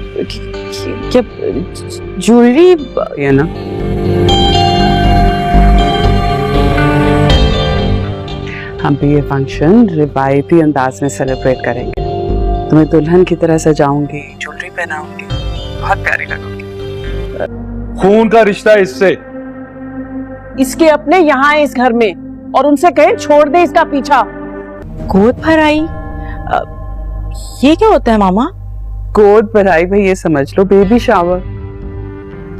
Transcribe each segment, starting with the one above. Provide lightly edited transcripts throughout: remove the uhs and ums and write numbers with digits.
क्या ज्वेलरी है ना? हम भी ये फंक्शन रिवायती अंदाज में सेलिब्रेट करेंगे। तुम्हें दुल्हन की तरह सजाऊंगी, ज्वेलरी पहनाऊंगी, बहुत प्यारी लगोगी। खून का रिश्ता है इससे। इसके अपने यहाँ है इस घर में, और उनसे कहे छोड़ दे इसका पीछा। गोद भराई, ये क्या होता है मामा? गोद भराई भाई ये समझ लो बेबी शावर।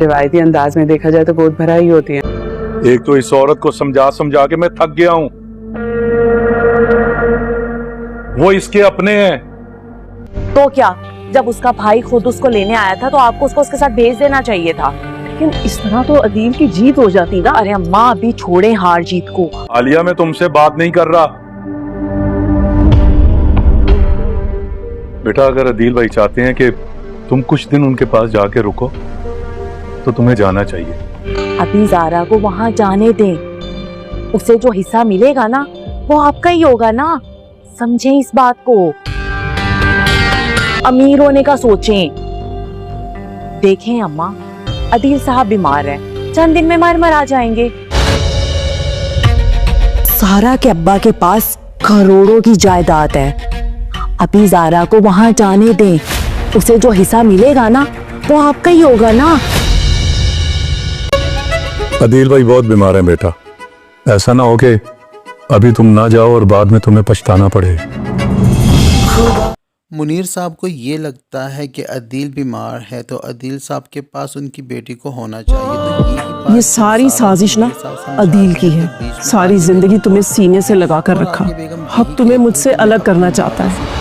रिवायती अंदाज में देखा जाए तो गोद भराई होती है। एक तो इस औरत को समझा समझा के मैं थक गया हूँ। वो इसके अपने हैं। तो क्या, जब उसका भाई खुद उसको लेने आया था तो आपको उसको उसके साथ भेज देना चाहिए था। लेकिन इस तरह तो अदील की जीत हो जाती ना। अरे अम्मा अभी छोड़े हार जीत को। आलिया मैं तुमसे बात नहीं कर रहा। बेटा अगर अदील भाई चाहते हैं कि तुम कुछ दिन उनके पास जाके रुको तो तुम्हें जाना चाहिए। अभी जारा को वहां जाने दें। उसे जो हिस्सा मिलेगा ना वो आपका ही होगा ना। समझें इस बात को। अमीर होने का सोचें। देखें अम्मा, अदील साहब बीमार है, चंद दिन में मर आ जाएंगे। सारा के अब्बा के पास करोड़ों की जायदाद है। अभी जारा को वहां जाने दें। उसे जो हिस्सा मिलेगा ना वो आपका ही होगा ना। अदील भाई बहुत बीमार है बेटा। ऐसा ना हो कि अभी तुम ना जाओ और बाद में तुम्हें पछताना पड़े। मुनीर साहब को ये लगता है कि अदील बीमार है तो अदील साहब के पास उनकी बेटी को होना चाहिए। तो यही बात ये सारी साजिश ना अदील की है। सारी जिंदगी तुम्हें सीने से लगा कर रखा, अब तुम्हें मुझसे अलग करना चाहता है।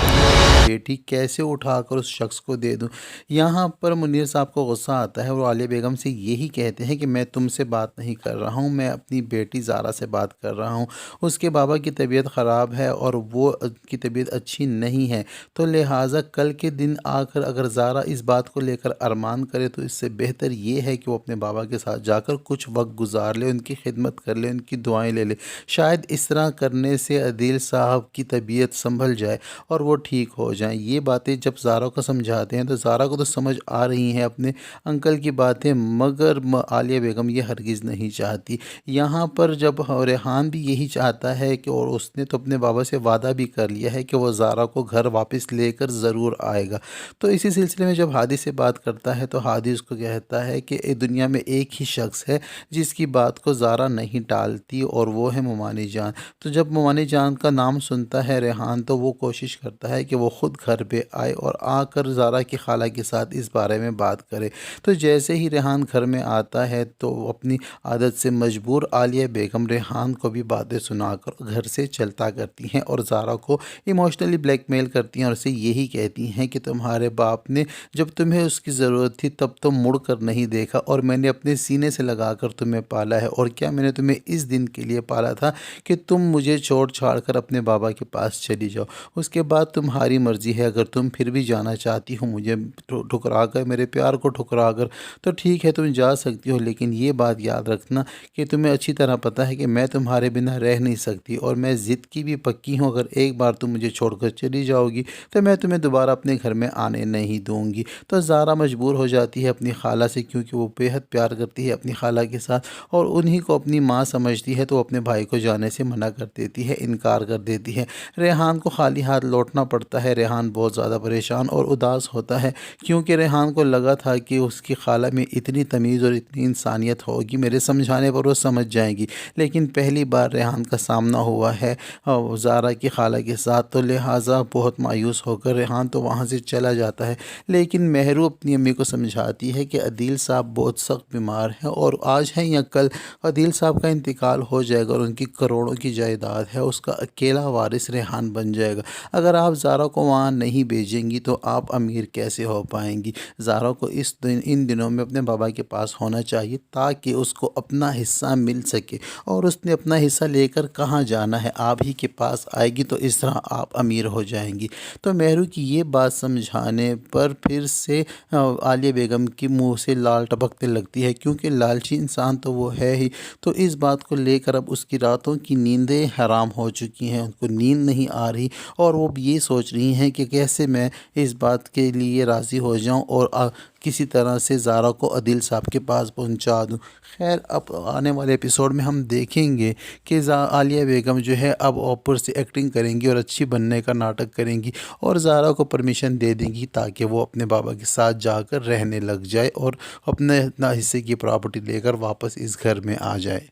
बेटी कैसे उठाकर उस शख्स को दे दूं। यहाँ पर मुनीर साहब को गुस्सा आता है और आलिया बेगम से यही कहते हैं कि मैं तुमसे बात नहीं कर रहा हूँ, मैं अपनी बेटी ज़ारा से बात कर रहा हूँ। उसके बाबा की तबीयत ख़राब है और वो की तबीयत अच्छी नहीं है, तो लिहाजा कल के दिन आकर अगर ज़ारा इस बात को लेकर अरमान करे तो इससे बेहतर ये है कि वो अपने बाबा के साथ जाकर कुछ वक्त गुजार ले, उनकी खिदमत कर ले, उनकी दुआएँ ले ले। शायद इस तरह करने से अदील साहब की तबीयत संभल जाए और वो ठीक हो जाएं। ये बातें जब ज़ारा को समझाते हैं तो ज़ारा को तो समझ आ रही हैं अपने अंकल की बातें, मगर आलिया बेगम ये हरगिज़ नहीं चाहती। यहाँ पर जब रेहान भी यही चाहता है कि, और उसने तो अपने बाबा से वादा भी कर लिया है कि वो ज़ारा को घर वापस लेकर ज़रूर आएगा। तो इसी सिलसिले में जब हादी से बात करता है तो हादी उसको कहता है कि दुनिया में एक ही शख्स है जिसकी बात को ज़ारा नहीं टालती और वो है मोमानी जान। तो जब मोमानी जान का नाम सुनता है रेहान तो वो कोशिश करता है कि वो ख़ुद घर पे आए और आकर ज़ारा की खाला के साथ इस बारे में बात करे। तो जैसे ही रेहान घर में आता है तो अपनी आदत से मजबूर आलिया बेगम रेहान को भी बातें सुनाकर घर से चलता करती हैं और ज़ारा को इमोशनली ब्लैकमेल करती हैं और उसे यही कहती हैं कि तुम्हारे बाप ने जब तुम्हें उसकी ज़रूरत थी तब तो मुड़ कर नहीं देखा और मैंने अपने सीने से लगा कर तुम्हें पाला है, और क्या मैंने तुम्हें इस दिन के लिए पाला था कि तुम मुझे छोड़ छाड़ कर अपने बाबा के पास चली जाओ। उसके बाद तुम्हारी मर्ज़ी है, अगर तुम फिर भी जाना चाहती हो मुझे ठुकरा कर, मेरे प्यार को ठुकरा कर, तो ठीक है तुम जा सकती हो, लेकिन ये बात याद रखना कि तुम्हें अच्छी तरह पता है कि मैं तुम्हारे बिना रह नहीं सकती और मैं ज़िद की भी पक्की हूँ। अगर एक बार तुम मुझे छोड़कर चली जाओगी तो मैं तुम्हें दोबारा अपने घर में आने नहीं दूँगी। तो ज़ारा मजबूर हो जाती है अपनी खाला से, क्योंकि वो बेहद प्यार करती है अपनी खाला के साथ और उन्हीं को अपनी माँ समझती है, तो अपने भाई को जाने से मना कर देती है, इनकार कर देती है। रेहान को खाली हाथ लौटना पड़ता है। रेहान बहुत ज़्यादा परेशान और उदास होता है, क्योंकि रेहान को लगा था कि उसकी खाला में इतनी तमीज़ और इतनी इंसानियत होगी, मेरे समझाने पर वो समझ जाएंगी, लेकिन पहली बार रेहान का सामना हुआ है ज़ारा की खाला के साथ, तो लिहाजा बहुत मायूस होकर रेहान तो वहाँ से चला जाता है। लेकिन महरू अपनी अम्मी को समझाती है कि अदील साहब बहुत सख्त बीमार हैं और आज है या कल अदील साहब का इंतकाल हो जाएगा और उनकी करोड़ों की जायदाद है, उसका अकेला वारिस रेहान बन जाएगा। अगर आप ज़ारा को वहाँ नहीं भेजेंगी तो आप अमीर कैसे हो पाएंगी। ज़ारा को इन दिनों में अपने बाबा के पास होना चाहिए ताकि उसको अपना हिस्सा मिल सके, और उसने अपना हिस्सा लेकर कहाँ जाना है, आप ही के पास आएगी, तो इस तरह आप अमीर हो जाएंगी। तो महरू की ये बात समझाने पर फिर से आलिया बेगम की मुंह से लाल टपकने लगती है, क्योंकि लालची इंसान तो वो है ही। तो इस बात को लेकर अब उसकी रातों की नींदें हराम हो चुकी हैं, उनको नींद नहीं आ रही और वो ये सोच रही हैं ہیں کہ کیسے میں اس بات کے لیے راضی ہو جاؤں اور کسی طرح سے زارا کو عدیل صاحب کے پاس پہنچا دوں۔ خیر اب آنے والے ایپیسوڈ میں ہم دیکھیں گے کہ عالیہ بیگم جو ہے اب اوپر سے ایکٹنگ کریں گی اور اچھی بننے کا ناٹک کریں گی اور زارا کو پرمیشن دے دیں گی تاکہ وہ اپنے بابا کے ساتھ جا کر رہنے لگ جائے اور اپنے حصے کی پراپرٹی لے کر واپس اس گھر میں آ جائے۔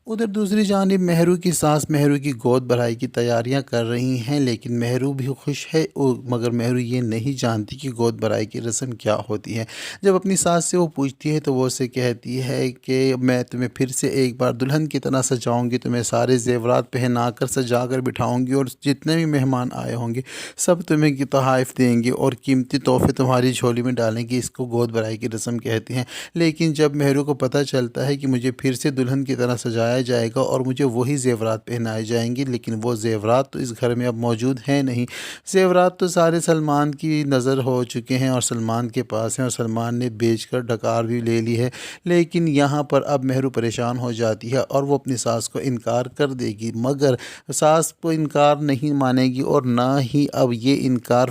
ادھر دوسری جانب مہرو کی ساس مہرو کی گود بھرائی کی تیاریاں کر رہی ہیں، لیکن مہرو بھی خوش ہے مگر مہرو یہ نہیں جانتی کہ گود بھرائی کی رسم کیا ہوتی ہے۔ جب اپنی ساس سے وہ پوچھتی ہے تو وہ اسے کہتی ہے کہ میں تمہیں پھر سے ایک بار دلہن کی طرح سجاؤں گی، تمہیں سارے زیورات پہنا کر سجا کر بٹھاؤں گی اور جتنے بھی مہمان آئے ہوں گے سب تمہیں تحائف دیں گے اور قیمتی تحفے تمہاری جھولی میں ڈالیں گے۔ اس کو گود بھرائی کی رسم کہتے ہیں۔ لیکن جب مہرو کو پتہ چلتا ہے کہ مجھے پھر سے دلہن کی طرح سجایا جائے گا اور مجھے وہی زیورات پہنائے جائیں گے، لیکن وہ زیورات تو اس گھر میں اب موجود ہیں نہیں، زیورات تو سارے سلمان کی نظر ہو چکے ہیں اور سلمان کے پاس ہیں اور سلمان نے بیچ کر ڈکار بھی لے لی ہے۔ لیکن یہاں پر اب مہرو پریشان ہو جاتی ہے اور وہ اپنی ساس کو انکار کر دے گی، مگر ساس کو انکار نہیں مانے گی اور نہ ہی اب یہ انکار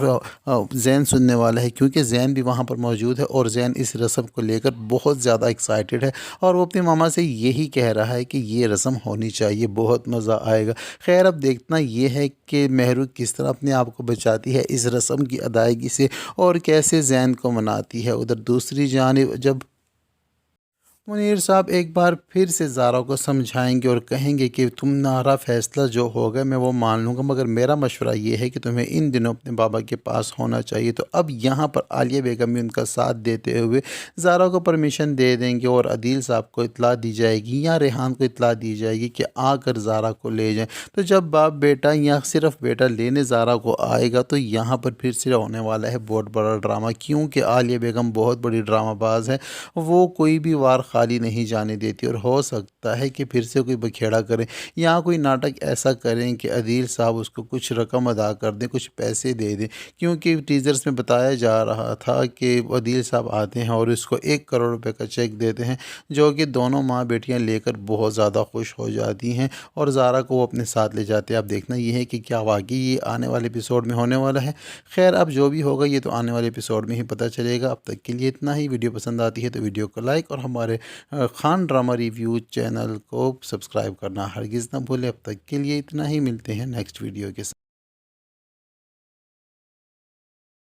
زین سننے والا ہے، کیونکہ زین بھی وہاں پر موجود ہے اور زین اس رسم کو لے کر بہت زیادہ ایکسائٹڈ ہے اور وہ اپنے ماما سے یہی کہہ رہا ہے کہ یہ رسم ہونی چاہیے، بہت مزہ آئے گا۔ خیر اب دیکھنا یہ ہے کہ مہرو کس طرح اپنے آپ کو بچاتی ہے اس رسم کی ادائیگی سے اور کیسے زین کو مناتی ہے۔ ادھر دوسری جانب جب منیر صاحب ایک بار پھر سے زارا کو سمجھائیں گے اور کہیں گے کہ تمہارا فیصلہ جو ہوگا میں وہ مان لوں گا، مگر میرا مشورہ یہ ہے کہ تمہیں ان دنوں اپنے بابا کے پاس ہونا چاہیے، تو اب یہاں پر عالیہ بیگم بھی ان کا ساتھ دیتے ہوئے زارا کو پرمیشن دے دیں گے اور عدیل صاحب کو اطلاع دی جائے گی یا ریحان کو اطلاع دی جائے گی کہ آ کر زارا کو لے جائیں۔ تو جب باپ بیٹا یا صرف بیٹا لینے زارا کو آئے گا تو یہاں پر پھر سے ہونے والا ہے بہت بڑا ڈرامہ، کیونکہ عالیہ بیگم بہت بڑی ڈرامہ باز ہے، وہ کوئی بھی وار خالی نہیں جانے دیتی اور ہو سکتا ہے کہ پھر سے کوئی بکھیڑا کریں یا کوئی ناٹک ایسا کریں کہ عدیل صاحب اس کو کچھ رقم ادا کر دیں، کچھ پیسے دے دیں، کیونکہ ٹیزرز میں بتایا جا رہا تھا کہ عدیل صاحب آتے ہیں اور اس کو 1 کروڑ روپے کا چیک دیتے ہیں، جو کہ دونوں ماں بیٹیاں لے کر بہت زیادہ خوش ہو جاتی ہیں اور زارا کو وہ اپنے ساتھ لے جاتے ہیں۔ اب دیکھنا یہ ہے کہ کیا واقعی یہ آنے والے ایپیسوڈ میں ہونے والا ہے۔ خیر اب جو بھی ہوگا یہ تو آنے والے ایپیسوڈ میں ہی پتہ چلے گا۔ اب تک کے لیے اتنا ہی۔ ویڈیو پسند آتی ہے تو ویڈیو کو لائک اور ہمارے خان ڈرامہ ریویو چینل کو سبسکرائب کرنا ہرگز نہ بھولیں۔ اب تک کے لیے اتنا ہی، ملتے ہیں نیکسٹ ویڈیو کے ساتھ۔